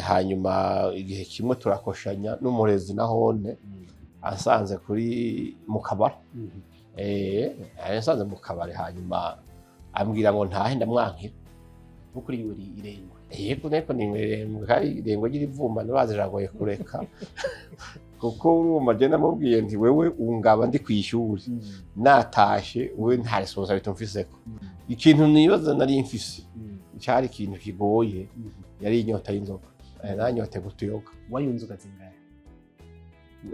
hanyuma igihe kimwe turakoshanya n'umurezi nahone asanze kuri mu kabari asanze mu kabari hanyuma ambwira ngo ntahe ndamwankira kuri yuri irengwe yego neko ni irengwe kandi irengwe ry'ivumba nabaziragoye kureka kuko urumva je namubwiye nti wewe ungaba ndi kwishuri natashe we nta responsabilité mfiseko ikintu nibaza nari mfise cyari ikintu kigoye yari inyota y'inzoga nanyote gutuyoga wayunzuga zingahe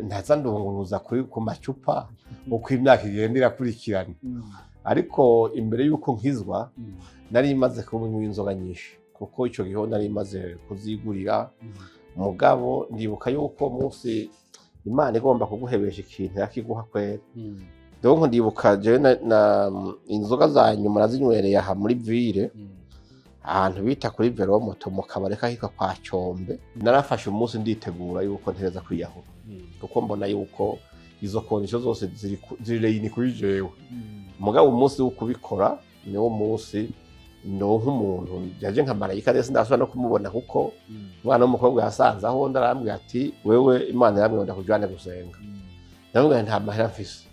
ndaza ndunguruza kuri ku macupa uko imyaka igenda irakurikirana ariko imbere yuko nkizwa nari imaze kunywa inzoga nyinshi kuko ico gihe nari imaze kuzigurira mugabo ndibuka yuko munsi Imana igomba kuguhebesha ikintu yakiguha kwera donc ndibuka je na inzoga za nyuma nazinywereye aha muri ville ahantu bita kuri vero moto mu kabare kahitwa kwa Combe narafashe umunsi nditegura yuko ntereza kwiyahura kuko mbona yuko izo kondisho zose ziri kuri jewe mugabo umunsi wo kubikora niwo munsi ndonka umuntu yaje nka marayika rese ndasubira no kumubona kuko umwana w'umukobwa yasanze aho ndarambwira ati wewe Imana yamwe ndakujyane gusenga ndamubwira nta mahera mfise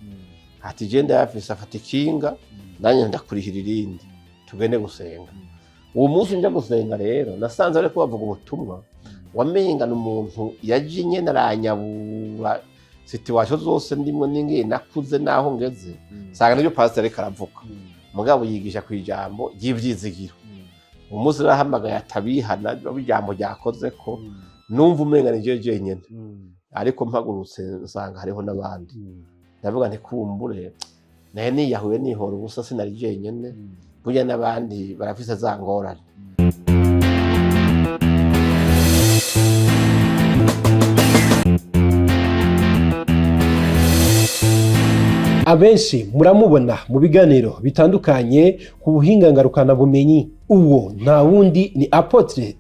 ati je ndayafise afata ikinga nanye ndakurihira irindi tugende gusenga uwo munsi nje gusenga rero nasanze ariko bavuga ubutumwa wamengana umuntu yaje nyene aranyabura situation zose ndimwe ningiye nakuze naho ngeze sanga nibyo pastor ariko aravuga mugabo yigisha ku ijambo ry'ivyizigiro umunsi rahamagaye atabihana bijambo ryakoze ko numva umenga ni jeje nyene ariko mpagurutse nsanga hariho nabandi ndavuga nti kumbure naye niyahuye nihora ubusa sinari jenyene burya nabandi barafise za ngorane abenshi muramubona mu biganiro bitandukanye ku buhinga ngarukana bumenyi uwo nta wundi ni Apotre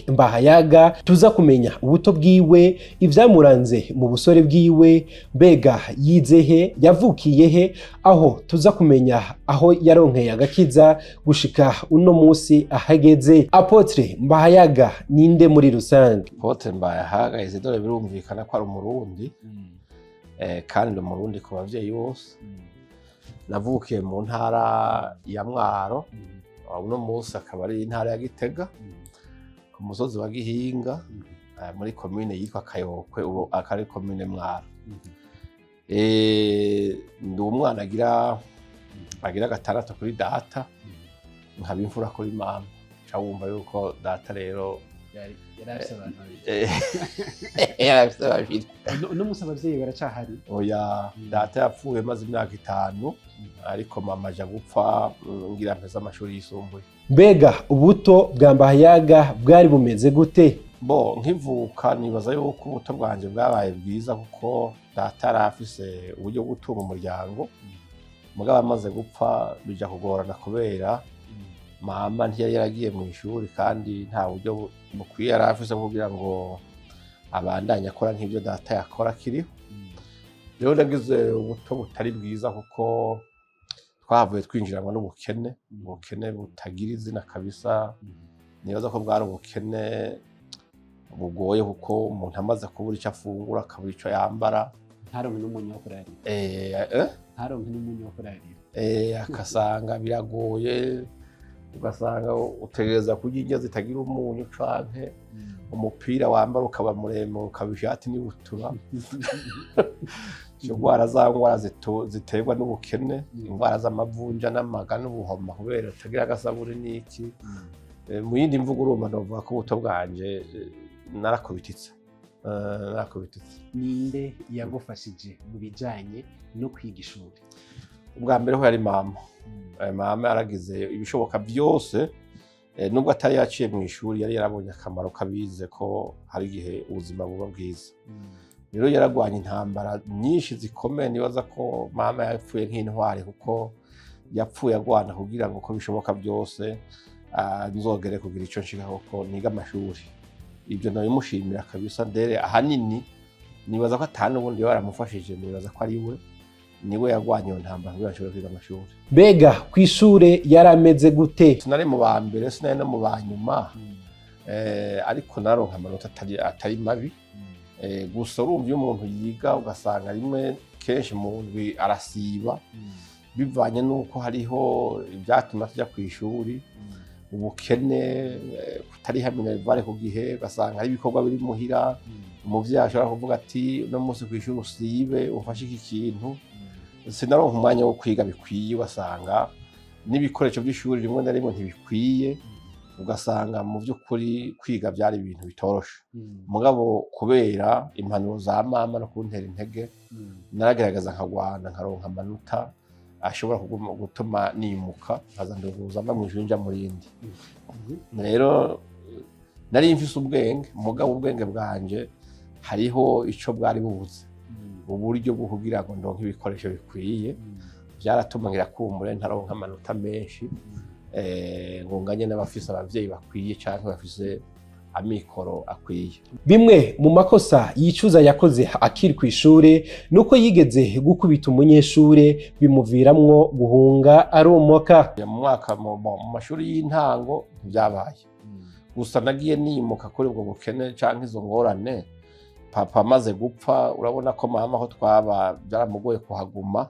MBAYAHAGA tuza kumenya ubuto bwiwe ivyamuranze mu busore bwiwe mbega yizehe yavukiye he aho tuza kumenya aho yaronkeye agakiza gushika uno munsi ahageze Apotre MBAYAHAGA ninde muri rusange Apotre MBAYAHAGA Isidore birumvikana ko ari umurundi kandi no murundi ku bavyeyi bose navukiye mu ntara ya Mwaro uno munsi akaba ari intara ya Gitega ku musozi wa Gihinga muri commune yitwa Kayokwe ubu akari commune Mwaro ndi umwana agira gatandatu kuri data nkaba imfura kuri mama cyawumva yuko data rero yarafise babiri no musaba abavyeyi baracahari oya data yapfuye maze imyaka 5 ariko mama aja gupfa ngira mpeza amashuri yisumbuye mbega ubuto bwa MBAYAHAGA bwari bumeze gute bo nkivuka nibaza yuko ubuto bwanje bwabaye bwiza kuko data yarafise uburyo bwo gutunga umuryango mugabo amaze gupfa bija kugorana kubera mama ntiyari yaragiye mu ishuri kandi nta buryo bukwiye yarafise kugira ngo abandanye akora nk'ibyo data yakora kiriho rero nagize ubuto butari bwiza kuko twavuye twinjiranwa n'ubukene ubukene butagira izina kabisa nibaza ko bwari ubukene bugoye kuko umuntu amaze kubura icyo afungura akabura icyo yambara ntaronke n'umunyu wo kurarira ntaronke n'umunyu wo kurarira akasanga biragoye ugasanga utegereza kurya indya zitagira umunyu canke umupira wambara ukaba muremure ukaba ishati n'ibutura indwara ziterwa n'ubukene indwara z'amavunja n'amaga n'ubuhoma kubera utagira agasabure n'iki mu yindi mvugo urumva novuga ko ubuto bwanje narakubititse ninde yagufashije mu bijanye no kwiga ishuri ubwa mbere ho yari mama mama yaragize ibishoboka byose nubwo atari yaciye mu ishuri yari yarabonye akamaro kabize ko hari igihe ubuzima buba bwiza rero yaragwanye intambara nyinshi zikomeye nibaza ko mama yapfuye nk'intwari kuko yapfuye agwana kugira ngo ko bishoboka byose nzogere kugira icyo nshika kuko niga amashuri ibyo nabimushimira kabisa ndere ahanini nibaza ko atanu ubundi baramufashije nibaza ko ari we niwe yagwanye iyo ntambara ngo ashobore kwiga amashuri mbega kw'ishure yarameze gute sinari mu ba mbere sinari no mu ba nyuma ariko naronka amanota atari mabi. Gusa urumva iyo umuntu yiga ugasanga rimwe kenshi mu ndwi arasiba bivanye n'uko hariho ibyatuma tujya ku ishuri, ubukene, kutariha minerivare ku gihe, ugasanga hari ibikorwa biri muhira, umuvyeyi ashobora kuvuga ati uno munsi ku ishuri usibe ufashe iki kintu, sinaronka umwanya wo kwiga bikwiye, ugasanga n'ibikoresho by'ishuri rimwe na rimwe ntibikwiye, ugasanga mu by'ukuri kwiga byari ibintu bitoroshe. Mugabo kubera impanuro za mama no kuntera intege, naragerageza nkagwana nkaronka amanota ashobora gutuma nimuka nkaza nduguza mva mu ijuru nja mu rindi. Rero nari mfise ubwenge, mugabo ubwenge bwanje hariho ico bwari bubuze, uburyo bwo kugira ngo ndonke ibikoresho bikwiye. Byaratuma ngira kumbure ntaronka amanota menshi, ngunganye n'abafise abavyeyi bakwiye canke bafise amikoro akwiye. Bimwe mu makosa yicuza yakoze akiri ku ishure nuko yigeze gukubita umunyeshure bimuviramwo guhunga aromoka. Mu mashuri y'intango ntibyabaye, gusa nagiye nimuka kuri ubwo bukene canke izo ngorane. Papa amaze gupfa, urabona ko mama aho twaba byaramugoye kuhaguma,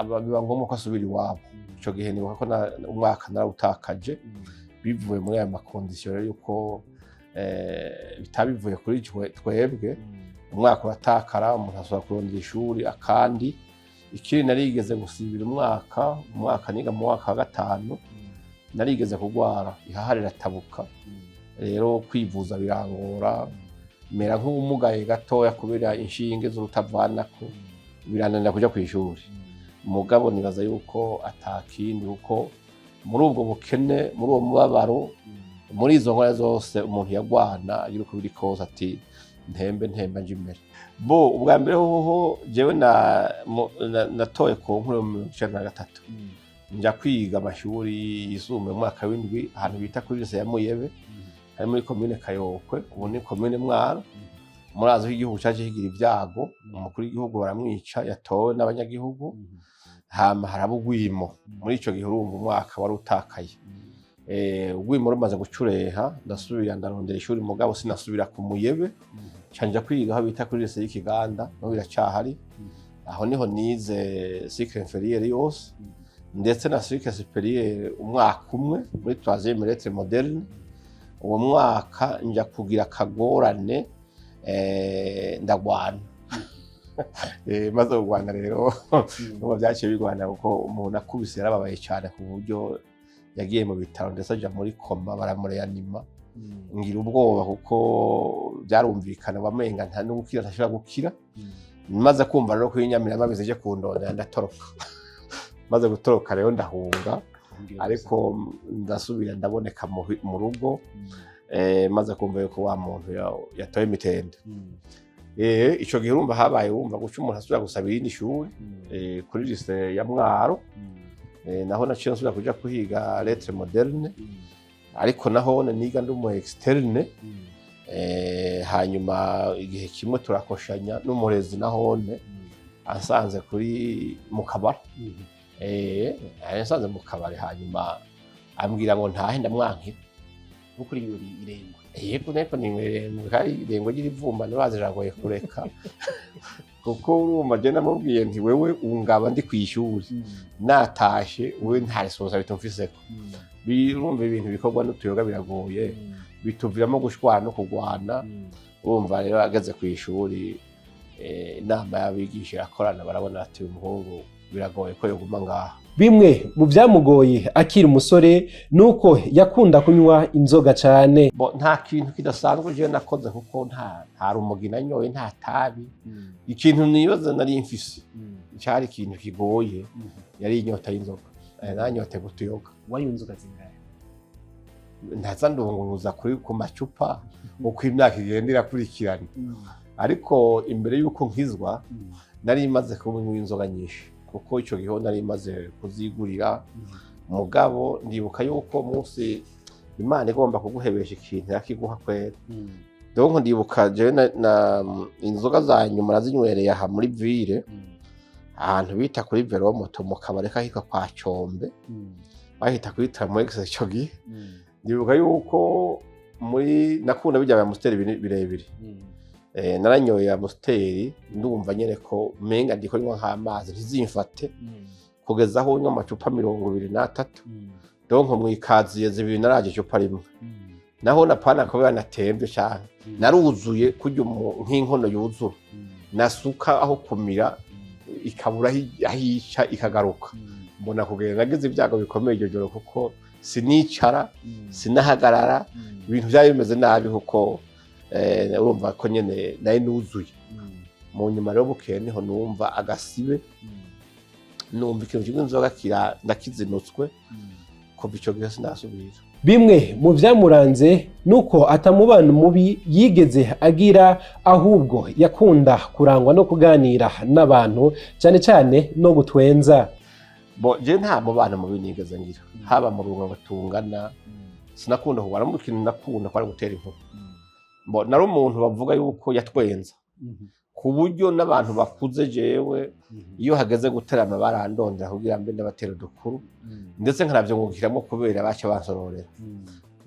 biba ngombwa ko asubira iwabo. Ico gihe nibuka ko umwaka narawutakaje bivuye muri aya makondisiyo rero yuko bitabivuye kuri twebwe. Umwaka uratakara, umuntu asubira kurondera ishuri akandi. Ikindi narigeze gusibira umwaka niga mu mwaka wa 5, narigeze kugwara ihaha riratabuka, rero kwivuza birangora, mera nk'umugaye gatoya kubera inshinge z'urutavanako, birananira kuja kw'ishuri. Mugabo nibaza yuko atakindi, kuko muri ubwo bukene, muri uwo mubabaro, muri izo ngorane zose umuntu yagwana agira uko biri kose ati ntembe nje imbere. Ubwa mbere hoho jewe natoye ku nkuru mu 1993 nja kwiga amashuri yisumbuye mu mwaka w'indwi ahantu bita kuri lycée ya Muyebe, ari muri commune Kayokwe, ubu ni commune Mwaro. Murazi ko igihugu cyaje kigira ibyago, umukuru w'igihugu baramwica, yatowe n'abanyagihugu, hama haraba ugwimo. Muri ico gihe urumva umwaka wari utakaye. Ugwimo rumaze gucureha, ndasubira ndarondera ishuri, mugabo sinasubira ku Muyebe, canja kwiga aho bita kuri lycée y'Ikiganda, no biracahari. Aho niho nize cycle inférieur yose, ndetse na cycle supérieur umwaka umwe muri 3e lettre moderne. Uwo mwaka nja kugira kagorane, ndagwana. Maze kugwana rero nuko byaciye bigwana, kuko umuntu akubise yarababaye cyane ku buryo yagiye mu bitaro ndetse aja muri koma, baramureanima. Ngira ubwoba kuko byarumvikana bamenga nta n'ugukira ntashobora gukira. Maze kumva rero ko inyamirama bizeje kundonda, ndatoroka. Maze gutoroka rero ndahunga, ariko ndasubira ndaboneka mu rugo. Maze kumva yuko wa muntu yatoye imitende. Ico gihe urumva habaye wumva guca umuntu asubira gusaba irindi shuri kuri lycée ya Mwaro. Naho naciye nsubira kuja kuhiga lettre moderne, ariko naho niga ndi mu externe. Hanyuma igihe kimwe turakoshanya n'umurezi nahone ansanze kuri mu kabari. Ansanze mu kabari, hanyuma ambwira ngo ntahe, ndamwankira. Ukuri yuri irengwa. Yego neko ni hari irengwa ry'ivumba nabaziragoye kureka. Kuko urumva je namubwiye nti wewe ungaba ndi kwishuri, natashe wewe nta responsabilité mfiseko. Birumva ibintu bikorwa n'utuyoga biragoye, bituviramo gushwana no kugwana. Urumva rero ageze kwishuri, inama y'abigisha yakorana, barabona ati umuhungu biragoye ko yoguma ngaha. Bimwe mu byamugoye akiri umusore nuko yakunda kunywa inzoga cyane. Nta kintu kidasanzwe je nakoze, kuko nta rumogi nanyoye, nta tabi. Ikintu nibaza nari mfise cyari ikintu kigoye, yari inyota y'inzoga. Nanyote gutuyoga. Wayunzuka zingahe? Ndaza ndunguruza kuri ku macupa uko imyaka igenda irakurikirana. Ariko imbere yuko nkizwa nari maze kunywa inzoga nyinshi, kuko ico gihe nari maze kuzigurira. Mugabo ndibuka yuko munsi Imana igomba kuguhebesha ikintu yakiguha kwera. Donc ndibuka je na inzoga za nyuma nazinywereye aha muri ville, ahantu bita kuri vero moto mu kabare kahitwa kwa Combe, bahita kuri Tramox ico gihe. Ndibuka yuko muri nakunda bijya bya Amstel birebire naranyoye ya Amstel ndumva nyene ko menga ndiko nywa nk'amazi ntizimfate kugeza aho nywa amacupa 23 donc mwikaziye zibiri naraje icupa rimwe naho napana ko natembe cyane naruzuye kurya nk'inkono yuzura nasuka aho kumira ikabura ahica ikagaruka mbona kugenda nagize ibyago bikomeye iryo joro kuko sinicara sinahagarara ibintu byari bimeze nabi kuko urumva ko nyene naye nuzuye mu nyuma rero bukeye niho numva agasibe numva ikintu kimwe nzoga kira ndakizinutswe kuva ico gihe sinasubira. Bimwe mu vyamuranze nuko atamubano mubi yigeze agira ahubwo yakunda kurangwa no kuganira n'abantu cyane cyane no gutwenza. Je nta mubano mubi nigeze ngira haba mu rugo batungana sinakunda kubara mu kintu nakunda kwari gutera inkuru. Nari umuntu bavuga yuko yatwenza ku buryo n'abantu bakuze jewe iyo hageze guterama barandondera kugira mbe ndabatera dukuru ndetse nkaravyo ngukiramo kubera baca bansororera.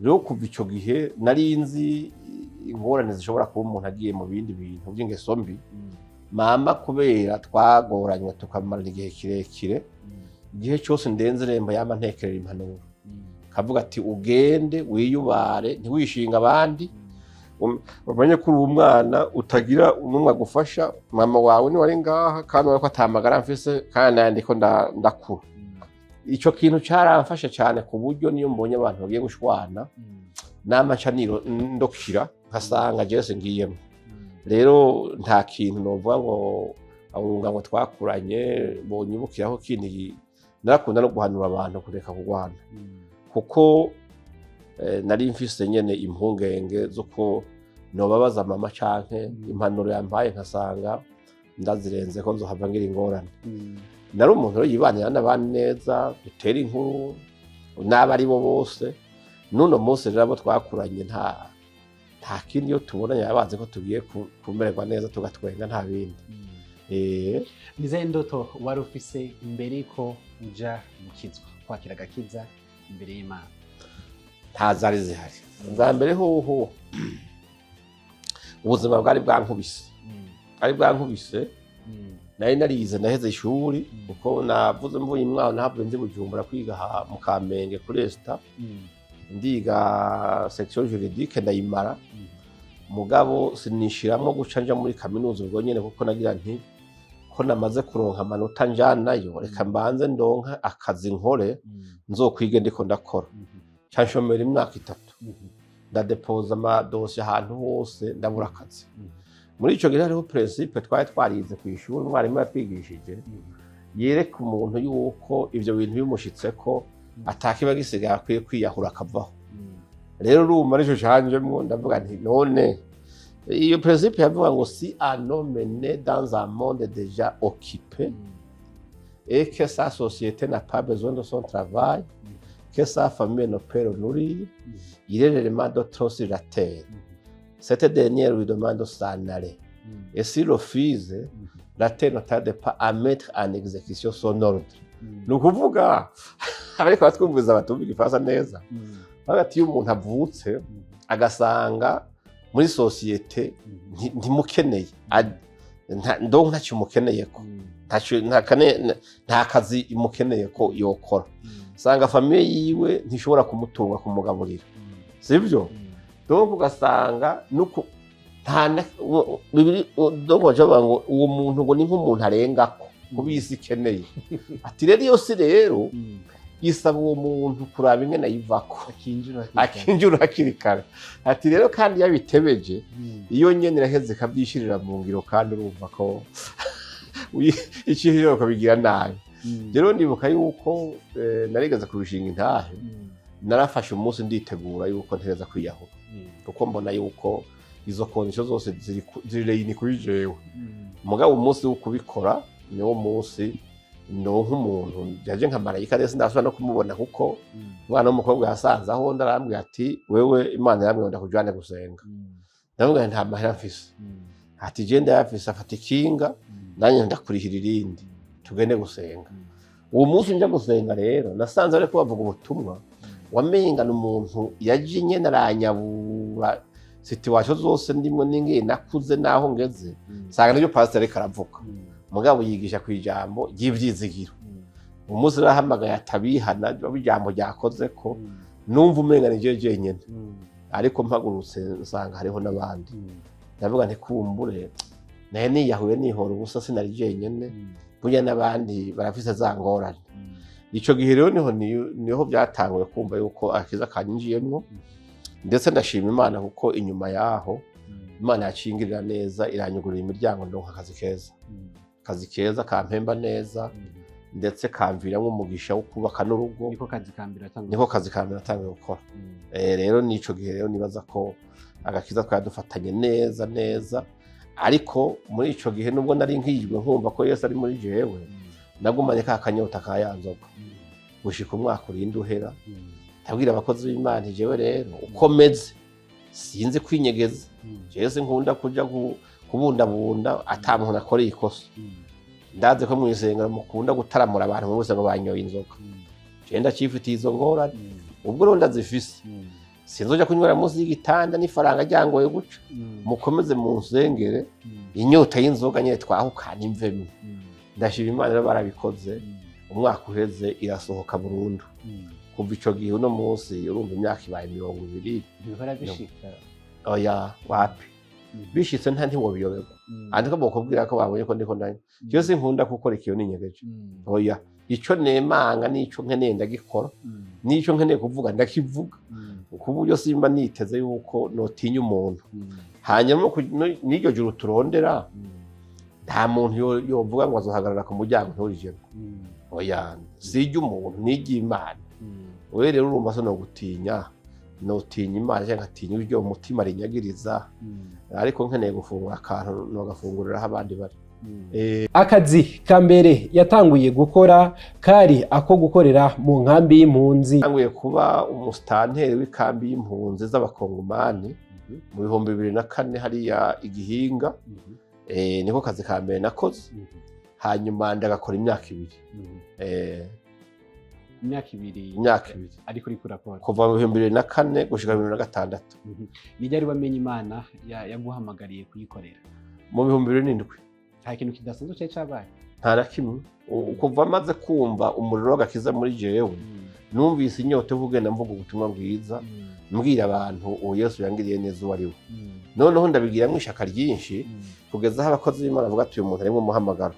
Rero kuva ico gihe nari nzi ingorane zishobora kuba umuntu agiye mu bindi bintu by'ingeso mbi mama kubera twagoranywe tukamara igihe kirekire igihe cyose ndenze rembo yama ntekerera impanuro kavuga ati ugende wiyubare ntiwishinga abandi umenye ko uri umwana utagira umwe agufasha mama wawe ni wari ngaha kandi urako atamagara mfise kandi ndiko ndakura. Ico kintu caramfasha cyane ku buryo niyo mbonye abantu bagiye gushwana n'amacaniro ndokira nkasanga Jesse ngiyemo. Rero nta kintu novuga ngo abunga ngo twakuranye bonyibukiraho kindi narakunda no guhanura abantu kureka kugwana kuko nari mfise nyene impungenge zuko nobabaza mama canke impanuro yampaye nkasanga ndazirenze ko nzohava ngira ingorane. Nari umuntu rero yibanira n'abandi neza dutera inkuru n'abari bo bose nuno munsi rero abo twakuranye nta kindi yo tubona yabaze ko tugiye kumererwa neza tugatwenga nta bindi. Nizaye ndoto wari ufise imbere ko uja mukizwa kwakira agakiza imbere y'Imana? Ntazari zihari. Nza mbere hoho ubuzima bwari bwankubise nari narize naheze ishuri kuko navuze mvuye imwana nahavuye nzi Bujumbura kwiga mu Kamenge kuri Esta ndiga section juridique ndayimara mugabo sinishiramo guca nja muri kaminuza ubwo nyene kuko nagira nti ko namaze kuronka amanota njanayo reka mbanze ndonka akazi nkore nzokwige ndiko ndakora canshomera imyaka 3 ndadepoza amadosiye ahantu hose ndabura akazi. Muri ico gihe hariho principe twari twarize ku ishuri umwarimu yatwigishije yereka umuntu yuko ivyo bintu bimushitseko atakiba gisigaye akwiye kwiyahura akavaho. Rero urumva nico canjemwo ndavuga nti none iyo principe yavuga ngo si un homme né dans un monde déjà occupé et que sa société n'a pas besoin de son travail, que sa famille ne peut le nourrir, il est l'élément de trop sur la terre. Cette dernière lui demande de s'en aller. Et s'il refuse, la terre ne tarde pas à mettre en exécution son ordre. Ni ukuvuga ariko batwumviza batumva igifaransa neza bagati iyo umuntu avutse agasanga muri societe ntimukeneye ndonke ntacyo mukeneye ko nta kazi imukeneye ko yokora sanga famille yiwe ntishobora kumutunga kumugaburira sivyo donc ugasanga nuko bibiri donc bajaba ngo uwo muntu ngo ni nk'umuntu arengako kubisi keneye ati rero iyo si rero isaba uwo muntu kuraba ingene yivako akinjura hakirikare ati rero kandi yabitebeje iyo nyene iraheze kabyishirira mu ngiro kandi urumva ko ikihiro kabigira nabi. Rero ndibuka yuko narigeze kubishinga intahe narafashe umunsi nditegura yuko ntereza kwiyahura kuko mbona yuko izo kondisho zose ziri kuri jewe mugabo umunsi wo kubikora niwo munsi no nk'umuntu yaje nka marayika rese ndasubira no kumubona kuko umwana w'umukobwa yasanze aho ndarambwiye ati wewe Imana yamwe ndakujane gusenga ndavuga nta mahera mfise ati je ndayafise afata ikinga nanye ndakurihira irindi tugende gusenga. Uwo munsi nje gusenga rero nasanze ariko bavuga ubutumwa wamenga n'umuntu yaje nyene aranyabura situation zose ndimo ningiye nakuze naho ngeze sanga nibyo pastor ariko aravuga mugabo yigisha ku ijambo ry'ivyizigiro umunsi rahamagaye atabihana ijambo ryakoze ko numva umenga nije jenyene ariko mpagurutse nsanga hariho n'abandi ndavuga nti kumbure naye niyahuye nihora ubusa sinari jenyene burya n'abandi barafise za ngorane ico gihe rero niho byatanguye kumva yuko akiza kanyinjiyemwo ndetse ndashima Imana kuko inyuma yaho Imana yacingirira neza iranyugurira imiryango ndonka akazi keza kampemba neza ndetse kamviramwo umugisha wo kubaka n'urugo niko kazi kambira atangiye gukora rero nico gihe rero nibaza ko agakiza twadufatanye neza ariko muri ico gihe nubwo nari nkijwe nkumva ko Yesu ari muri jewe nagumanye ka kanyota ka yanzoga gushika umwaka urinde uhera tabwira abakozi b'Imana jewe rero ukomeze sinzi kwinyegeza Yesu nkunda kuja kubundabunda atamuntu nakoreye ikosa ndaze ko mwisengera mukunda gutaramura abantu bose ngo banyoye inzoga genda cifitiye izo ngorane ubwo rero ndazifise sinzoja kunywera munsi y'igitanda n'ifaranga ryangoye guca mukomeze mu nsengere inyota y'inzoga nyene twahukana imvemo ndashima Imana rero barabikoze umwaka uheze irasohoka burundu kuva ico gihe uno munsi urumva imyaka ibaye 20 bihora bishika oya wapi bishitse nta ntiwobiyoberwa andika bokubwira ko babonye ko ndiko ndanye cyose nkunda gukora ikiyo ninyegeje oya ico nemanga nico nkeneye ndagikora nico nkeneye kuvuga ndakivuga kuburyo simba niteze yuko notinya umuntu hanyuma n'iryo juru turondera nta muntu yovuga ngo azohagarara ku muryango nturijemo oya sijya umuntu nijya Imana wewe rero urumva so no gutinya Imana cyangwa atinya ibyo umutima rinyagiriza ariko nkeneye gufungura akantu no gafungurira abandi bari akazi ka mbere yatanguye gukora kari ako gukorera mu nkambi y'impunzi tanguye kuba umustanteri w'ikambi y'impunzi z'abakongomani mu 2004 hariya igihinga niko kazi ka mbere nakoze hanyuma ndagakora imyaka 2 imyaka ibiri ariko uri kurakora kuva mu 2004 gushika 2006 nijari bamenye Imana yaguhamagariye kuyikorera mu 2007 nta kintu kidasanzwe cyo cyabaye nta na kimwe kuva maze kumva umuriro w'agakiza muri jewe numvise inyota uvugenda mvuga ubutumwa bwiza mbwira abantu uwo Yesu yangiriye neza uwo ari we noneho ndabigiramwe ishaka ryinshi kugeza aho abakozi b'Imana bavuga ati uyu muntu ari mu muhamagaro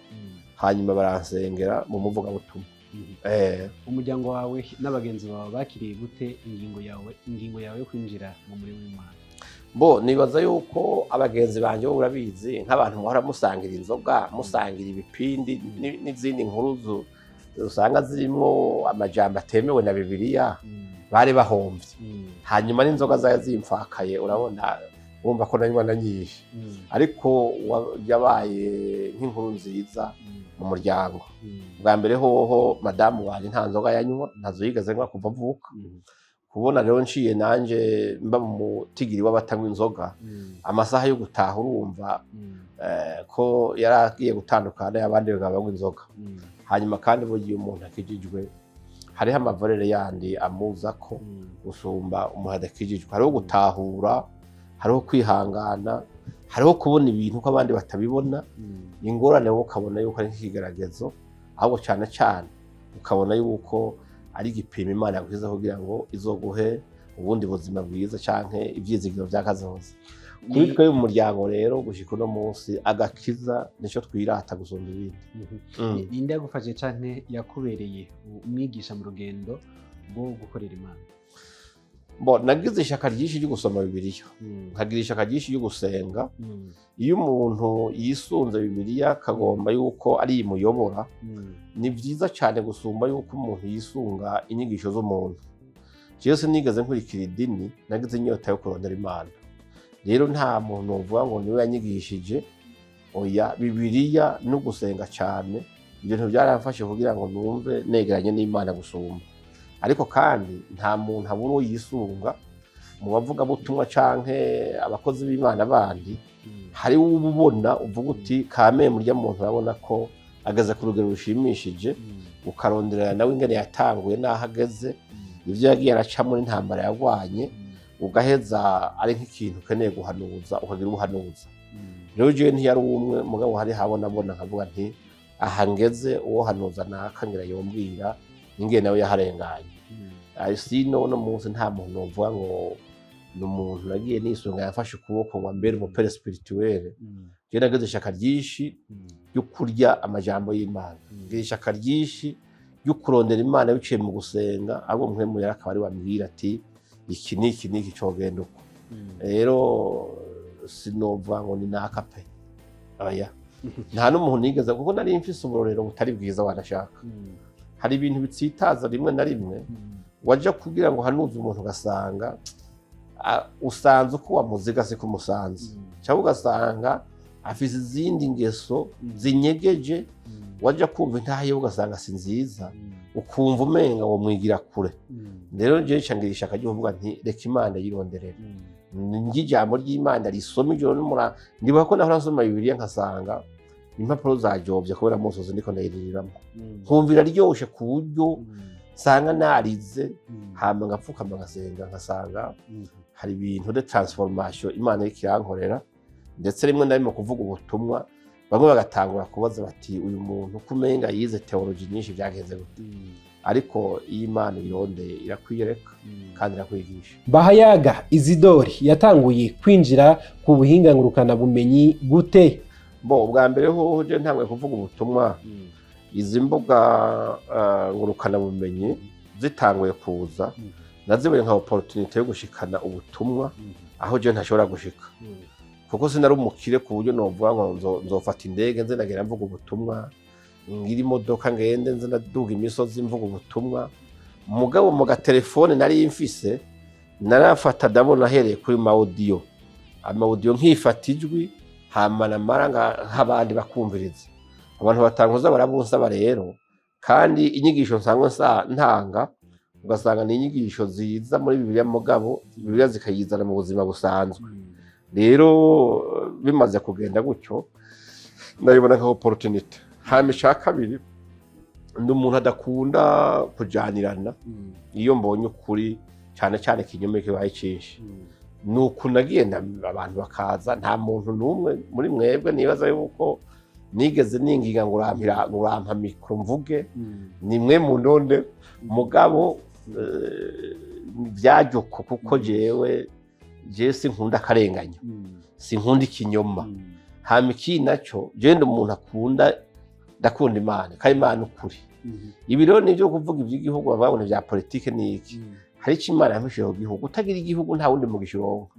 hanyuma baransengera mu muvuga butumwa umuryango wawe n'abagenzi bawe bakiriye gute ingingo yawe yo kwinjira mu murimo w'Imana bo nibaza yuko abagenzi banje bo urabizi nk'abantu muhora musangira inzoga musangira ibipindi n'izindi nkuru usanga zirimo amajambo atemewe na Bibiliya bari bahomvye hanyuma n'inzoga zayo zimfakaye urabona wumva ko nanywa nanyishe ariko yabaye nk'inkuru nziza mu muryango bwa mbere hoho madamu wanje nta nzoga yanywa ntazo yigeze nywa kuva avuka kubona rero nciye nanje mba mu mutigiri w'abatanywa inzoga amasaha yo gutaha urumva ko yaragiye gutandukana y'abandi bagabo inzoga hanyuma kandi bugiye umuntu akijijwe hariho amavorere yandi amuza ko gusumba umuhada akijijwe hariho gutahura hariho kwihangana hariho kubona ibintu ko abandi batabibona ingorane wo ukabona yuko ari nk'ikigeragezo ahubwo cyane cyane ukabona yuko ari igipimo Imana yaguhiza kugira ngo izoguhe ubundi buzima bwiza canke ivyizigiro vy'akazoza kuri twe mu muryango rero gushika uno munsi agakiza nico twirata gusumba ibindi ninde yagufashije canke yakubereye umwigisha mu rugendo rwo gukorera Imana bo nagize ishaka ryinshi ryo gusoma Bibiliya nkagira ishaka ryinshi ryo gusenga iyo umuntu yisunze Bibiliya kagomba yuko ari imuyobora ni vyiza cyane gusumba yuko umuntu yisunga inyigisho z'umuntu Yesu nigeze nkurikira idini nagize inyota yo kurondera Imana rero nta muntu uvuga ngo niwe yanyigishije oya Bibiliya no gusenga cyane ibintu byaramfashe kugira ngo numve negeranye n'Imana gusumba ariko kandi nta muntu aburo yisunga mu bavuga butumwa canke abakozi b'Imana bandi hari ububona uvuga uti kame murya muntu urabona ko ageze ku rugero rushimishije ukaronderera nawe ingene yatanguye naho ageze ivyo yagiye aracamo n'intambara yarwanye ugaheza ari nk'ikintu ukeneye guhanuza ukagira ubuhanuza rero jewe ntiyari umwe mugabo hari habona nkavuga nti aha ngeze uwo hanuza nakangira yombwira ingene nawe yaharenganye sino no munsi nta muntu uvuga ngo n'umuntu nagiye nisunga yafashe ukuboko ngo mbere umupere spirituel je nageze ishaka ryinshi yo kurya amajambo y'Imana ngira ishaka ryinshi yo kurondera Imana biciye mu gusenga abo mpemu yarakaba ari wambwira ati iki niki cogenda uko rero sinovuga ngo ni nakape aya nta n'umuntu nigeze kuko nari mfise uburorero butari bwiza wanashaka hari ibintu bitsitaza rimwe na rimwe waje kugira ngo hanuze umuntu ugasanga usanze uko wamuziga se kumusanze cyangwa ugasanga afise izindi ngeso zinyegeje waje kumva intahe ugasanga si nziza ukumva umenga wo mwigira kure rero je cangirisha akaje uvuga nti reka Imana yironderera njijambo ry'Imana risoma ijoro n'umura ndibuka ko nahora nsoma Bibiliya nkasanga impapuro zajovye kubera musozi ndiko ndayiririramo nkumvira ryoshe ku buryo sanga narize hama ngapfukama ngasenga nkasanga hari ibintu de transformation Imana ikirankorera ndetse rimwe na rimwe kuvuga ubutumwa bamwe bagatangura kubaza bati uyu muntu kumenga yize theology nyinshi byagenze gute ariko Imana irondeye irakwiyereka kandi irakwigisha. Mbahayaga Isidore yatanguye kwinjira ku buhinga ngurukana bumenyi gute? Bwa mbere ho je ntangwe kuvuga ubutumwa izi mbuga ngurukana bumenyi zitanguye kuza nazibonye nka opportunity yo gushikana ubutumwa aho je ntashobora gushika kuko sinari umukire ku buryo novuga ngo nzofata indege nze nagera mvuga ubutumwa ngira imodoka ngende nze ndaduga imisozi mvuga ubutumwa mugabo mu gatelefone nari mfise narafata ndabona hereye kuri audio nkifata ijwi hamana maranga nk'abandi bakumviriza abantu batanguza barabunsaba rero kandi inyigisho nsangwe ntanga ugasanga ni inyigisho ziza muri Bibiliya mugabo Bibiliya zikayizana mu buzima busanzwe rero bimaze kugenda gutyo ndabibona nka opportunity hamisha kabiri ndi umuntu adakunda kujanirana iyo mbonye ukuri cyane cyane kinyome kibaye cyinshi nuko nagenda abantu bakaza nta muntu numwe muri mwebwe nibaza yuko nigeze ninginga ngo urampa mikro mvuge ni mwe mu ndonde mugabo byajoko kuko jewe sinkunda akarenganya sinkunda ikinyoma hama iki naco je ndi umuntu akunda ndakunda Imana kandi Imana ukuri ibi rero nivyo kuvuga iby'igihugu babone bya politike niki hari iki Imana yamwishiye ku gihugu utagira igihugu nta wundi mugishirongo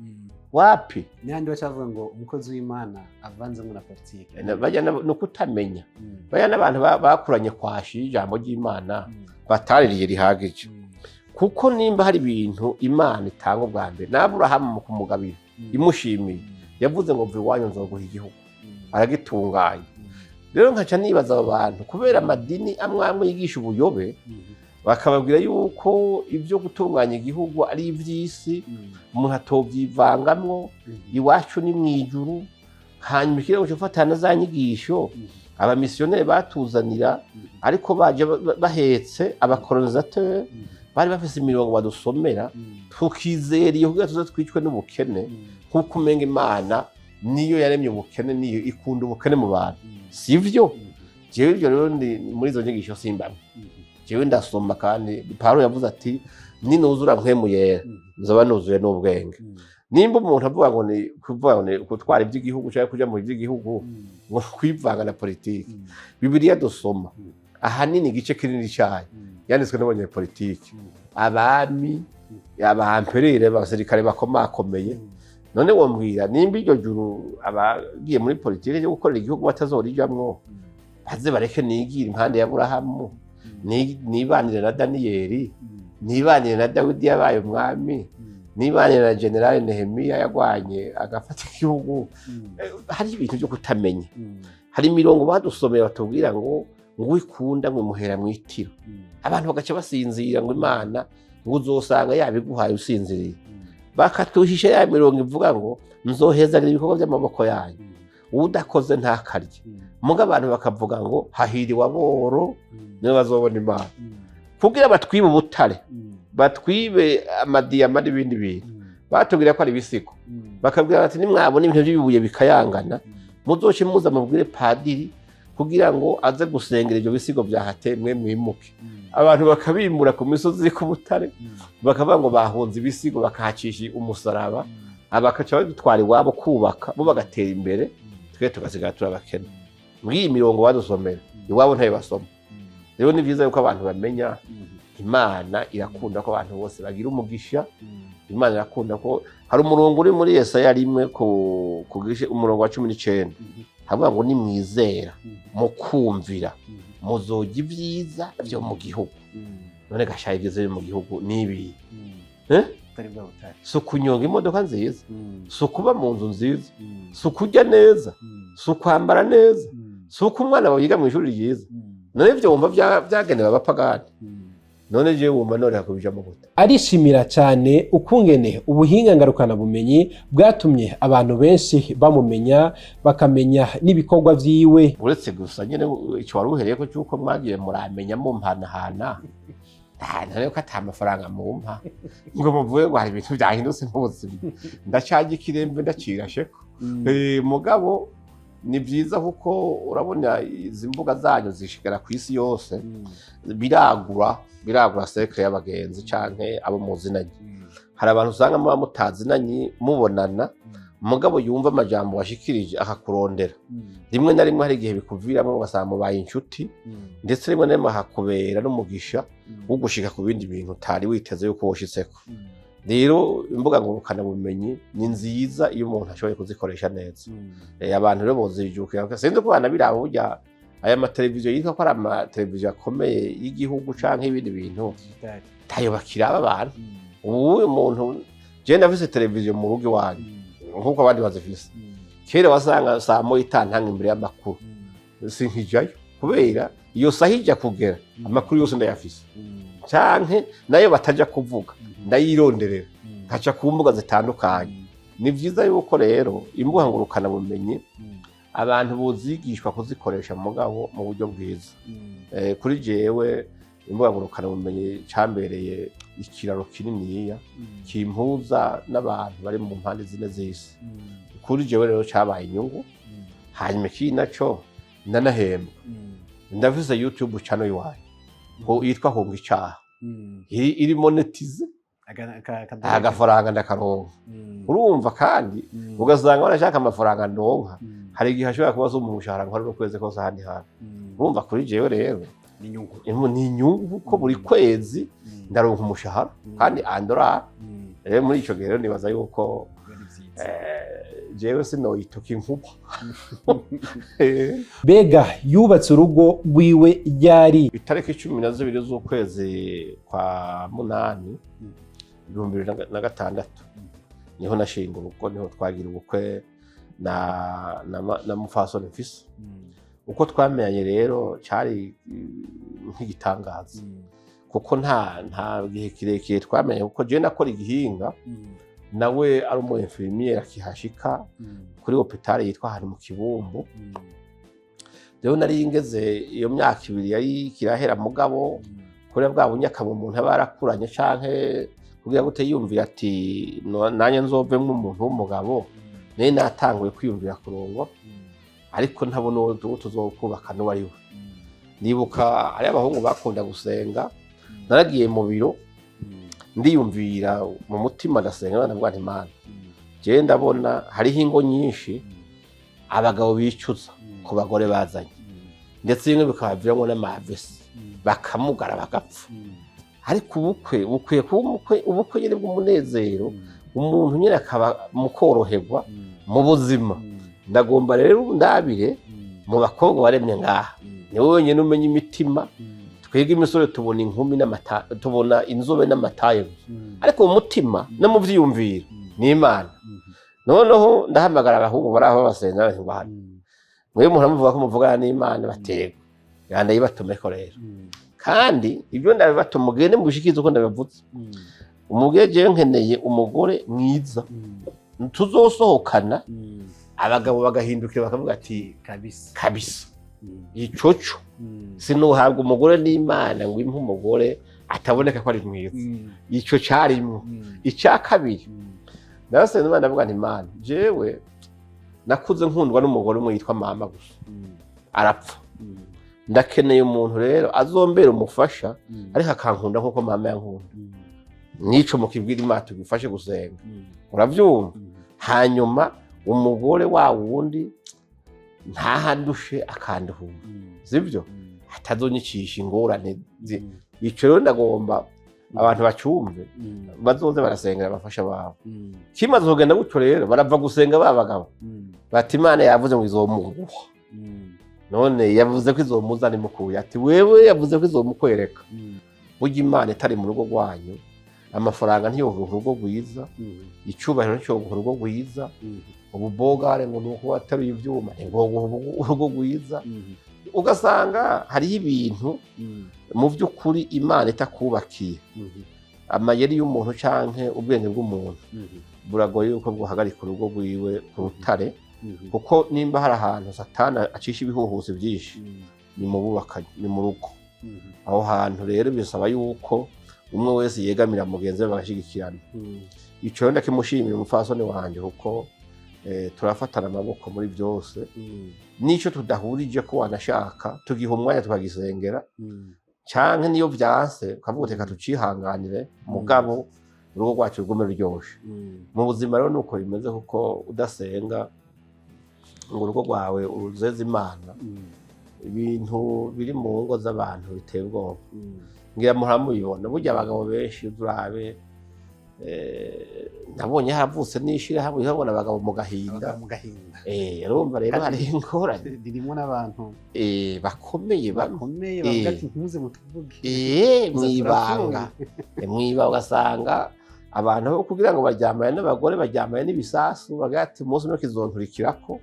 wapi n'andi bacavuga ngo umukozi w'Imana avanze mu na politike bajya no kutamenya bajya n'abantu bakuranye kwashi ijambo ry'Imana bataririye rihagije kuko nimba hari ibintu Imana itanga ubwa mbere n'Aburahamu mu kumugabira imushimiye yavuze ngo mve wanyu nzoguha igihugu aragitunganya rero nkaca nibaza abo bantu kubera amadini amwe yigisha ubuyobe bakababwira yuko ibyo gutunganya igihugu ari ivy'isi umuntu atobyivangamwo iwacu ni mwijuru hanyuma ikirego cyo fatana za nyigisho abamisiyoneri batuzanira ariko baje bahetse abakolonisateur bari bafise imirongo badusomera tukizera iyo kugira tuza twicwe n'ubukene nkuko umenga Imana niyo yaremye ubukene niyo ikunda ubukene mu bantu sivyo jewe ibyo rero ndi muri izo nyigisho simbamwe jewe ndasoma kandi Paulo yavuze ati ninuzura mpemu yera nzoba nuzuye n'ubwenge nimba umuntu avuga ngo ni kuvuga ngo gutwara iby'igihugu cyangwa kuja mu by'igihugu ngo kwivanga na politike Bibiliya dusoma ahanini igice kinini cyayo yanditswe n'abanyepolitike abami abamperere abasirikare bakomakomeye none wombwira nimba iryo juru abagiye muri politike yo gukorera igihugu batazorijamwo baze bareke nigira impande ya Aburahamu nibanire na Daniyeli nibanire na Dawidi yabaye umwami nibanire na General Nehemiya yagwanye agafata igihugu hari ibintu byo kutamenya hari imirongo badusomeye batubwira ngo ikunda ngo muhera mwitiro abantu bagaca basinzira ngo Imana ngo uzosanga yabiguhaye usinziriye bakatuhisha ya mirongo ivuga ngo nzohezagire ibikorwa by'amaboko yanyu udakoze ntakarye muga abantu bakavuga ngo hahiriwe aboro nibo bazobona Imana kugira batwiba ubutare batwibe amadiyama n'ibindi bintu batubwira ko ari ibisigo bakabwira bati nimwabona ibintu by'ibibuye bikayangana muzoce muza mubwire padiri kugira ngo aze gusengera ibyo bisigo byahatemwe mwimuke abantu bakabimura ku misozi ku butare bakavuga ngo bahunze ibisigo bakahacisha umusaraba abakaca badutwara iwabo kubaka bo bagatera imbere twe tugasigara turabakena muri iyi mirongo badusomera iwabo ntayo basoma rero ni byiza yuko abantu bamenya Imana irakunda ko abantu bose bagira umugisha Imana irakunda ko hari umurongo uri muri Yesaya rimwe ku umurongo wa 19 havuga ngo nimwizera mukumvira muzoga ibyiza byo mu gihugu none gashaye ibyiza byo mu gihugu nibi so kunyonga imodoka nziza so kuba mu nzu nziza so kurya neza so kwambara neza so kumwana bayiga mu ishuri ryiza none ibyo wumva byagenewe abapagani none je wumva none hakubija mu gute arishimira cyane ukungene ubuhinga ngarukana bumenyi bwatumye abantu benshi bamumenya bakamenya n'ibikorwa vyiwe uretse gusa nyene icyo waruhereye ko cyuko mwagiye muramenya mu mpanahana none ko ata amafaranga mumpa ngo muvuye ngo hari ibintu byahindutse nk'ubuzima ndacaje ikirembe ndacirasheko mugabo ni byiza kuko urabona izi mbuga zanyu zishikira ku isi yose biragura sekre y'abagenzi canke abo muzinanye hari abantu usanga muba mutazinanye mubonana mugabo yumva amajambo washikirije akakurondera rimwe na rimwe hari igihe bikuviramo ugasanga mubaye inshuti ndetse rimwe na rimwe hakubera n'umugisha wo gushika ku bindi bintu utari witeze yuko woshitseko rero imbuga ngurukana bumenyi ni nziza iyo umuntu ashoboye kuzikoresha neza abantu rero bozijukira sinzi ko bana birabo burya aya mateleviziyo yitwa ko ari amateleviziyo akomeye y'igihugu canke ibindi bintu tayo bakiraba abantu ubu umuntu je ndafise televiziyo mu rugo iwanyu nkuko abandi bazifise kera wasanga saa moya itantanga imbere y'amakuru sinkijayo kubera iyo sahija kugera amakuru yose ndayafise canke nayo bataja kuvuga ndayironderera kaca ku mbuga zitandukanye ni vyiza yuko rero imbuga ngurukana bumenyi abantu bozigishwa kuzikoresha mugabo mu buryo bwiza kuri jewe imbuga ngurukana bumenyi cambereye ikiraro kininiya kimpuza n'abantu bari mu mpande zine z'isi kuri jewe rero cabaye inyungu hanyuma naco ndanahembwa ndafise YouTube channel iwayo ngo yitwa Honga Icaha iri monetize agafaranga ndakaronka urumva kandi ugasanga barashaka amafaranga ndonka hari igihe ashobora kuba zo mu mushahara nkora no kwezi kose ahandi hantu urumva kuri jewe rero ni inyungu ko buri kwezi ndaronka umushahara kandi andora rero muri ico gihe rero nibaza yuko jewe sinoyituka inkuba bega yubatse urugo rwiwe ryari itariki 12 z'ukwezi kwa munani 2006 niho nashinga urugo niho twagira ubukwe na mufasoni mfise uko twamenyanye rero cari nk'igitangaza kuko nta gihe kirekire twamenye kuko je nakora igihinga nawe ari umu infirmiere akihashika kuri hopitale yitwa hari mu Kibumbu rero nari ngeze iyo myaka 2 yari kirahera mugabo kuri bwa bunyakabo umuntu abarakuranye canke kugira gute yumvira ati nanye nzovemwe umuntu w'umugabo naye natanguye kwiyumvira kurongo ariko ntabona uwo tuzokubaka no wariwe nibuka ari abahungu bakunda gusenga naragiye mu biro ndiyumvira mu mutima ndasenga ndavuga nti Imana je ndabona hariho ingo nyinshi abagabo bicuza ku bagore bazanye ndetse bimwe bikabaviramo n'amavesi bakamugara bagapfa ariko ubukwe ubukwe nyine bw'umunezero umuntu nyine akaba mukoroherwa mu buzima ndagomba rero ndabire mu bakobwa baremye ngaha ni wowe nyine umenya imitima twege imisore tubona inkumi tubona inzobe n'amataye ariko mu mutima no mu vyiyumvira ni Imana noneho ndahamagara abahungu baraho basenga ngo hano mwe umuntu amuvuga ko muvugana n'Imana batego yanda yibatumeko rero kandi ibyo ndabibatuma mugende mugushikiza uko ndabivuze umugeje nkeneye umugore mwiza tuzosohokana abagabo bagahindukira bakavuga ati kabisa icoco sinuhabwa umugore n'Imana ngo impe umugore ataboneka ko ari mwiza. Ico carimwo. Icya kabiri narasenze Imana ndavuga nti Imana jewe nakuze nkundwa n'umugore umwe yitwa mama gusa arapfa. Ndakeneye umuntu rero azombera umufasha ariko akankunda nkuko mama yankunda. Nico mukibwira Imana tugufashe gusenga. Uravyumva? Hanyuma umugore wa wundi ntahandushe akanduhura. Sivyo? Atazonyikisha ingorane. Ico rero ndagomba abantu bacumve bazoze barasengera abafasha babo. Kimaze kugenda gutyo rero barava gusenga babagabo. Bati Imana yavuze ngo izomuguha. None yavuze ko izomuzana imukuye. Ati wewe yavuze ko izomukwereka. Burya Imana itari mu rugo rwanyu, amafaranga ntiyoguha urugo rwiza, icubahiro ntiyoguha urugo rwiza, ububogare ngo nuko wataruye ivyuma ntiyoguha urugo rwiza. Ugasanga hariho ibintu mu by'ukuri Imana itakubakiye. Amayeri y'umuntu canke ubwenge bw'umuntu buragoye yuko bwohagarika urugo rwiwe ku rutare, kuko nimba hari ahantu Satani acisha ibihuhusi byinshi ni mu bubakanye, ni mu rugo. Aho hantu rero bisaba yuko umwe wese yegamira mugenzi we bagashigikirana. Ico rero ndakimushimira umupfasoni wanje kuko turafatana amaboko muri byose. Nico tudahurije ko wanashaka tugiha umwanya tukagisengera, canke niyo vyanse ukavuga reka tucihanganire mugabo urugo rwacu rugume ruryoshe. Mu buzima rero nuko bimeze, kuko udasenga ngo urugo rwawe uruzeze Imana, ibintu biri mu ngo z'abantu biteye ubwoba. Ngira muramubibona burya abagabo benshi turabe nabonye havutse nishira hamwe habona abagabo mu gahinda. Urumva rero hari ingorane dirimo n'abantu bakomeye bavuga ati ntuze mutuvuge mwibanga ugasanga abantu bo kugira ngo baryamane n'abagore baryamane n'ibisasu bagati umunsi no kizonturikirako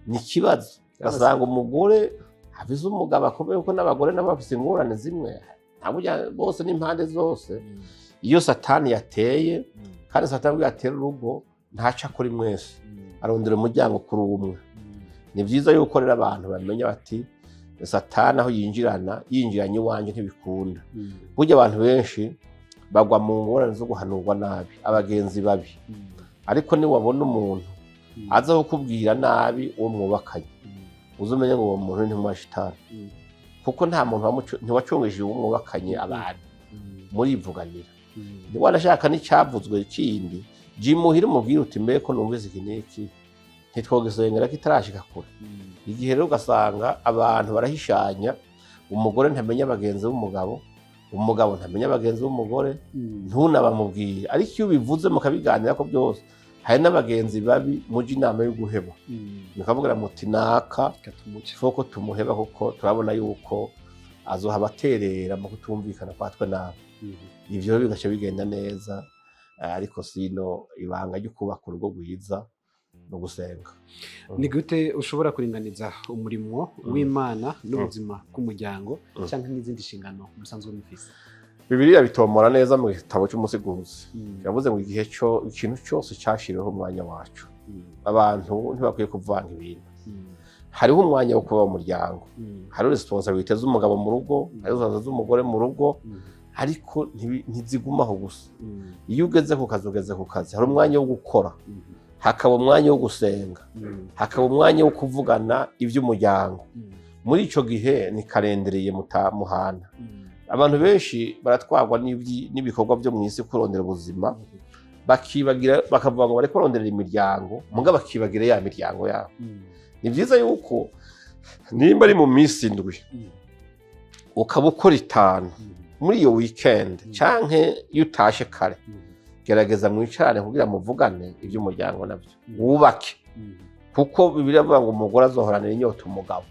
ni kibazo. Ugasanga umugore abize umugabo akomeye kuko n'abagore nabo bafise ingorane zimwe, ntaburya bose n'impande zose. Iyo Satani yateye kandi Satani yatera urugo ntaca kuri mwese, arondera umuryango kuri umwe. Ni byiza yuko rero abantu bamenya bati Satani aho yinjiranye iwanje ntibikunda. Burya abantu benshi bagwa mu ngorane zo guhanurwa nabi, abagenzi babi. Ariko ni wabona umuntu aza kukubwira nabi uwo mwubakanye, uzumenye ngo uwo muntu ni umwashitani, kuko nta muntu ntiwacungishije uwo mwubakanye abantu murivuganira. Wanashaka n'icyavuzwe kindi jimuhira umubwira uti mbe ko numvise iki n'iki ntitwogisengera kitarashika kure. Igihe rero ugasanga abantu barahishanya, umugore ntamenya abagenzi b'umugabo, umugabo ntamenya abagenzi b'umugore, ntunabamubwire. Ariko iyo bivuze mukabiganira ko byose, hari n'abagenzi babi muji inama yo guheba, mukavugira muti naka foko tumuheba kuko turabona yuko azohaba aterera mu kutumvikana kwatwe nawe. Ivyo bigaca bigenda neza, ariko sino ibanga ryo kubaka urugo rwiza no gusenga. Ni gute ushobora kuringaniza umurimo w'Imana n'ubuzima bw'umuryango cyangwa n'izindi nshingano musanzwe mufise? Bibiliya bitomora neza mu gitabo cy'umusiguzi. Yavuze ngo ikintu cyose cyashiriweho umwanya wacu. Abantu ntibakwiye kuvanga ibintu. Hariho umwanya wo kuba mu muryango, hariho responsibility z'umugabo mu rugo, hariho z'umugore mu rugo, ariko ntizigumaho gusa. Iyo ugeze ku kazi hari umwanya wo gukora, hakaba umwanya wo gusenga, hakaba umwanya wo kuvugana iby'umuryango. Muri ico gihe ni karendereye muhana. Abantu benshi baratwagwa n'ibikorwa byo mu isi kurondera ubuzima, bakibagira bakavuga ngo bariko barondera imiryango, muga bakibagira ya miryango yabo. Ni byiza yuko nimba ari mu minsi indwi ukaba ukora 5 muri iyo weekend canke iyo utashe kare, gerageza mwicarane kugira muvugane iby'umuryango nabyo, wubake. Kuko Bibiliya ivuga ngo umugore azohoranira inyota umugabo.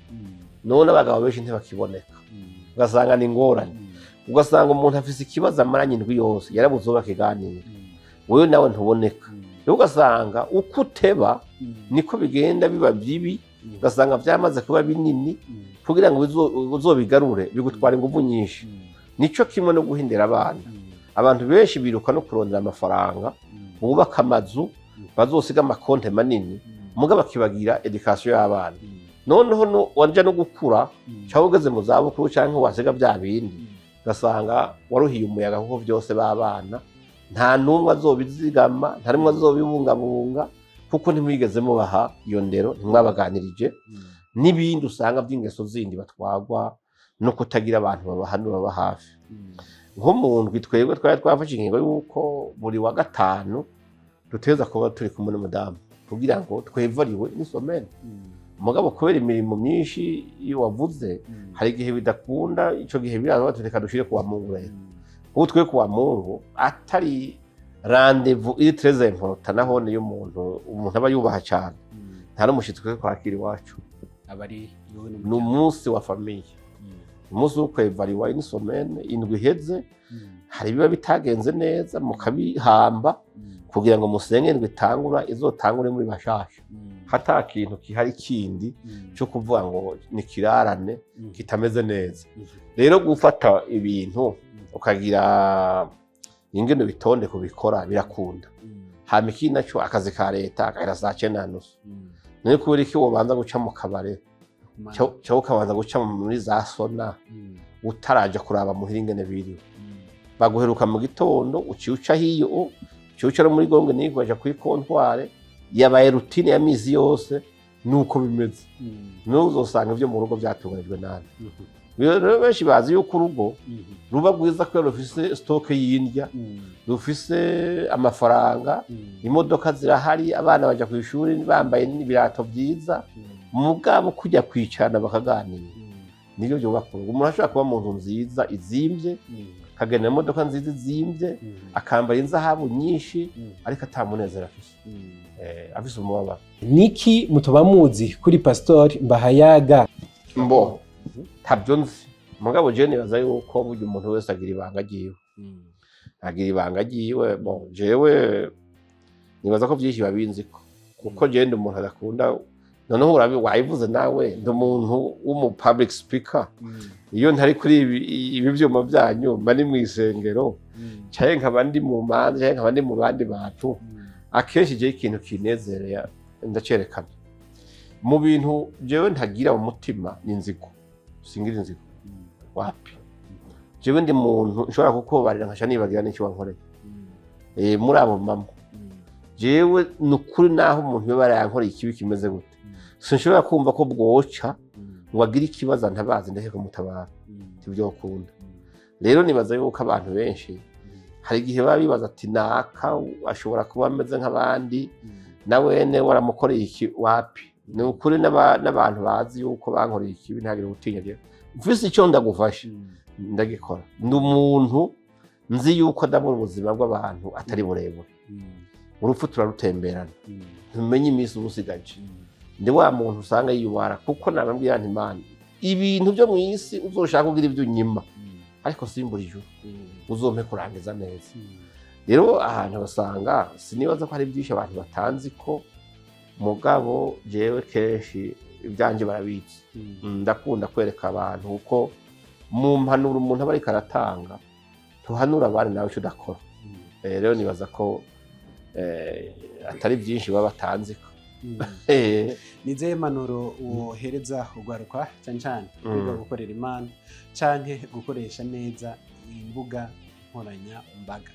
None abagabo benshi ntibakiboneka, ugasanga ni ingorane. Ugasanga umuntu afise ikibazo amaranye indwi yose yarabuze uwo bakiganira, wewe nawe ntuboneka. Ugasanga uko uteba niko bigenda biba bibi, ugasanga byamaze kuba binini, kugira ngo uzobigarure bigutwara ingufu nyinshi. Nico kimwe no guhindera abana. Abantu benshi biruka no kurondera amafaranga, bubaka amazu, bazosiga amakonte manini, muga bakibagira education y'abana. Noneho wanja no gukura, cyangwa ugeze mu zabukuru cyangwa wasiga bya bindi, ugasanga waruhiye umuyaga kuko byose babana nta numwe azobizigama nta numwe azobibungabunga kuko ntimwigeze mubaha iyo ndero ntimwabaganirije n'ibindi usanga by'ingeso zindi batwagwa no kutagira abantu babahanura baba hafi nko mu ndwi twebwe twari twafashe ingingo y'uko buri wa gatanu duteza kuba turi kumwe n'umudamu kugira ngo twevariwe n'isomene umugabo kubera imirimo myinshi iyo wavuze hari igihe bidakunda ico gihe biraza tureka dushire kuwa Mungu rero ubu twe kuwa Mungu atari rendez-vous iri très important naho ni umuntu aba yubaha cyane nta n'umushitsi twe kwakira iwacu abari n'umunsi wa famille umunsi wo kwevariwa n'isomene indwi iheze hari biba bitagenze neza mukabihamba kugira ngo musenge indwi itangura izotangure muri bashasha hata kintu kihari kindi cyo kuvuga ngo ni kirarane kitameze neza rero gufata ibintu ukagira ingene bitonde kubikora birakunda hama iki naco akazi ka leta akahera saa 9:30 none kubera iki wobanza guca mu kabare cyo ukabanza guca muri za sona utaraje kuraba muhira ingene biriwe baguheruka mu gitondo uciuca hiyo uciuca no muri gonge niko aja kuri kontware yabaye routine ya mizi yose nuko bimeze n'uzosanga ivyo mu rugo byatunganijwe nane rero benshi bazi yuko urugo ruba rwiza ko rufise stock y'indya rufise amafaranga imodoka zirahari abana baja ku ishuri bambaye n'ibirato byiza mugabo kujya kwicana bakaganira niyo byo bakuru umuntu ashaka kuba mu nzu nziza izimvye kagenda imodoka nziza izimvye akambara inzahabu nyinshi ariko atamunezera afise afise umubabaro niki mutoba muzi kuri Pastor Mbahayaga mbo tabyo nzi mugabo je nibaza yuko burya umuntu wese agira ibanga ryiwe bon jewe nibaza ko byinshi babinziko kuko je ndi umuntu adakunda noneho wayivuze nawe ndi umuntu w'umu public speaker iyo ntari kuri ibi byuma byanyu mba ni mu isengero cyaye nkaba ndi mu manza cyaye nkaba ndi mu bandi bantu akenshi je ikintu kinezereye ndacerekana mu bintu jewe ntagira mu mutima n'inzigo singira inzigo wapi jewe ndi muntu nshobora kukubarira nkasha nibagira n'icyo wankoreye muri abo mama jewe nukuri naho umuntu yaba yankoreye ikibi kimeze gute sinshobora kumva ko bwoca ngo agire ikibazo ntabazi ndeke kumutabara ibyo kunda rero nibaza yuko abantu benshi hari igihe baba bibaza ati naka ashobora kuba ameze nk'abandi nawene waramukoreye iki wapi ni ukuri n'abantu bazi yuko bankoreye ikibi ntagire gutinya rero mfise icyo ndagufasha ndagikora ndi umuntu nzi yuko ndabura ubuzima bw'abantu atari burebure urupfu turarutemberana ntumenye iminsi ubusigaje ndi wa muntu usanga yiyubara kuko nabambwira nti Imana ibintu byo mu isi uzoshaka kugira ibyo unyima ariko simbura ijuru uzompe kurangiza neza rero ahantu basanga sinibaza ko hari byinshi abantu batanzi ko mugabo jewe kenshi ibyanje barabitse ndakunda kwereka abantu uko mu mpanuro umuntu aba ariko aratanga tuhanura abandi nawe icyo udakora rero nibaza ko atari byinshi baba batanzi ko nize manuro wohereza ugwaruka cyane cyane kwiga gukorera Imana canke gukoresha neza imbuga nkoranya mbaga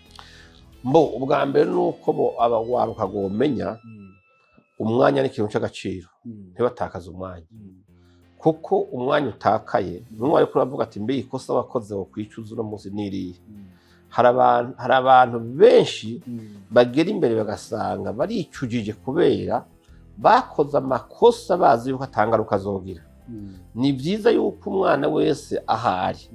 mbo ubwa mbere nuko bo abagwaruka gomenya umwanya n'ikintu cy'agaciro ntibatakaza umwanya kuko umwanya utakaye n'umwe ariko uravuga ati mbe ikosa wakoze wo kwicuza uno munsi niriye hari abantu benshi bagera imbere bagasanga baricujije kubera bakoze amakosa bazi yuko atangaruka azogira ni byiza yuko umwana wese ahari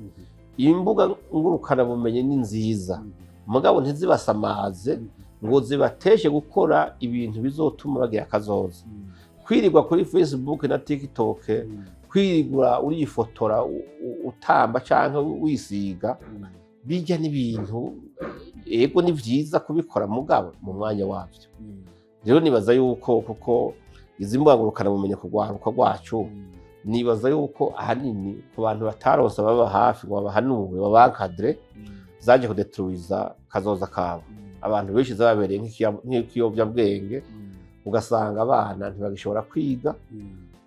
imbuga ngurukana bumenye ni nziza mugabo ntizibasamaze ngo zibateshe gukora ibintu bizotuma bagira akazoza kwirirwa kuri Facebook na TikTok kwirigura urifotora utamba canke wisiga bijya n'ibintu ego ni byiza kubikora mugabo mu mwanya wabyo rero nibaza yuko kuko izi mbuga ngurukana bumenye kugwaruka rwacu nibaza yuko ahanini ku bantu bataronse baba hafi ngo babahanure babankadre zaje kudetruiza kazoza kabo abantu benshi zababereye nk'ikiyobyabwenge ugasanga abana ntibagishobora kwiga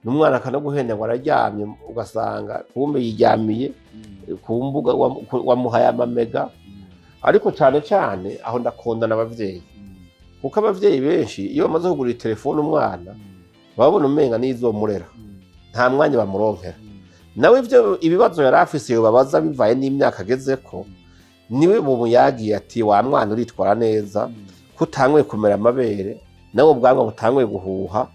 n'umwana akanaguhenda ngo araryamye ugasanga kumbe yiryamiye ku mbuga wamuhaye amamega. Ariko cyane cyane aho ndakondana abavyeyi, kuko abavyeyi benshi iyo bamaze kugurira telefone umwana babona umenga n'izomurera, nta mwanya bamuronkera. Nawe ivyo ibibazo yari afise babaza bivaye n'imyaka agezeko, niwe bumuyagiye ati wa mwana uritwara neza, kutanguye kumera amabere, nawe ubwanwa butanguye guhuha,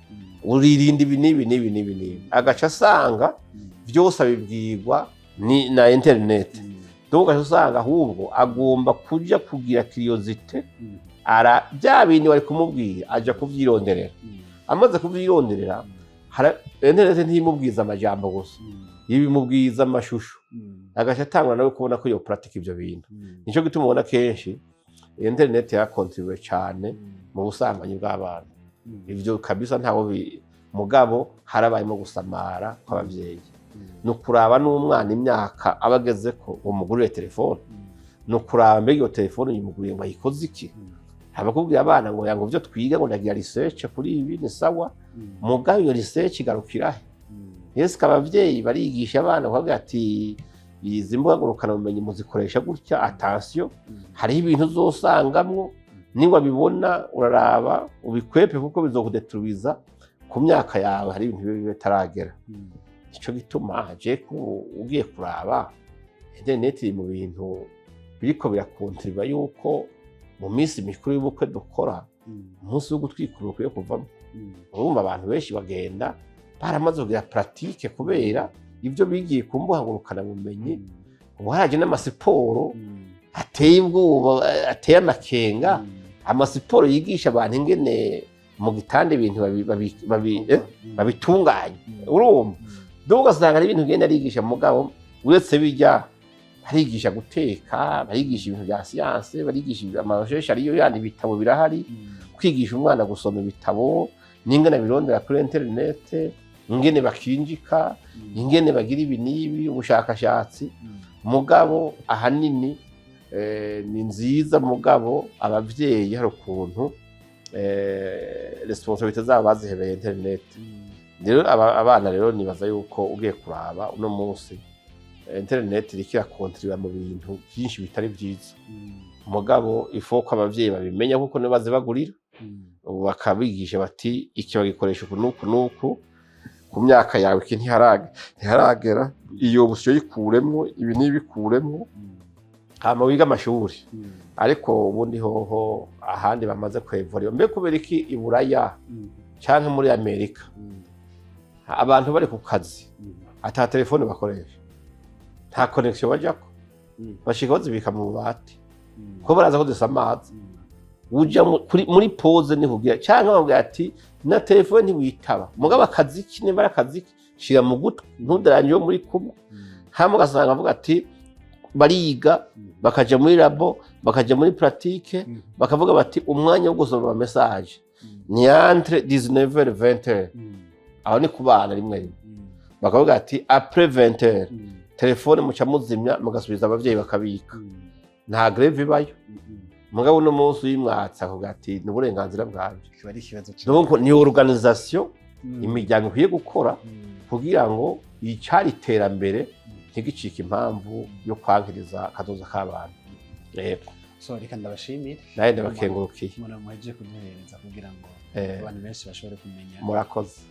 uririnda ibi n'ibi. Agaca asanga vyose abibwirwa na internet. Donc usanga ahubwo agomba kuja kugira curiosité, ara bya bintu bari kumubwira aja kuvyironderera. Amaze kuvyironderera, internet ntimubwiza amajambo gusa, ibimubwiza amashusho. Agaca atangura nawe kubona ko yo pratique ivyo bintu. Nico gituma ubona kenshi internet yakontribuye cyane mu busambanyi bw'abana. Ivyo kabisa ntawo mugabo harabayemo gusamara kw'abavyeyi. Nukuraba n'umwana imyaka abageze ko umugurire telefone, nukuraba mbega iyo telefone yimuguriye ngo ayikoze iki. Abakubwira abana ngo yango byo twiga ngo ndagira research kuri ibi ni sawa, mugabo iyo research igarukirahe. Yesu kabavyeyi barigisha abana bavuga ati izi mbuga ngurukana ubumenyi muzikoresha gutya, attention hari ibintu uzosangamwo, niba bibona uraraba ubikwepe kuko bizokudetruiza ku myaka yawe, hari ibintu bitaragera. Ico gituma je ko ugiye kuraba internet mu bintu biriko birakontriba yuko mu minsi mikuru y'ubukwe dukora, umunsi wo gutwikura ukwiye kuvamo. Urumva abantu benshi bagenda baramaze kugira pratique kubera ivyo bigiye ku mbuga ngurukana bumenyi. Waraje n'amasiporo ateye ubwoba, ateye amakenga, amasiporo yigisha abantu ingene mu gitande ibintu babitunganya. Urumva donc ugasanga ibintu genda arigisha mugabo uretse bijya barigisha guteka, barigisha ibintu bya science, barigisha amashesha ariyo yandi bitabo birahari, kwigisha umwana gusoma ibitabo n'ingene birondera kuri internet, ingene bakinjika, ingene bagira ibi nibi, ubushakashatsi. Mugabo ahanini ni nziza, mugabo abavyeyi hari ukuntu responsabilité zabo bazihebeye internet. Rero abana rero nibaza yuko ugiye kuraba uno munsi internet irikira kontriba mu bintu byinshi bitari byiza. Mugabo ifoko abavyeyi babimenya kuko ne baze bagurira, bakabigisha bati iki bagikoresha nuku ku myaka yawe iki ntiharagera, iyo busyo yikuremwo ibi nibikuremwo, hama wiga amashuri. Ariko ubundi hoho ahandi bamaze kwevura mbe kubera iki iburaya canke muri Amerika abantu bari ku kazi ata telefone bakoresha, nta connection bajako, bashika bazibika mu bubati ko baraza ko dusamaza. Uja muri pause ni kugira canke bavuga ati na telefone witaba, mugabo akazi ki ne barakazi shira mu gutwi ntudaranje yo muri kumwe. Hama gasanga avuga ati bariga bakaja muri labo, bakaja muri pratique, bakavuga bati umwanya wo gusoma message ni entre 19h 20h. Aho ni kubana rimwe bakavuga ati après 20h telefone muca muzimya mugasubiza abavyeyi bakabika, nta greve ibayo. Mugabo no munsi y'imwatsa avuga ati n'uburenganzira bwanje. Donc ni organisation imiryango ikwiye gukora kugira ngo icari iterambere ntigicika impamvu yo kwankiriza kazoza k'abantu. Rero so reka ndabashimire, naye ndabakengurukiye umuntu muheje kuduhereza kugira ngo abantu benshi bashobore kumenya. Murakoze.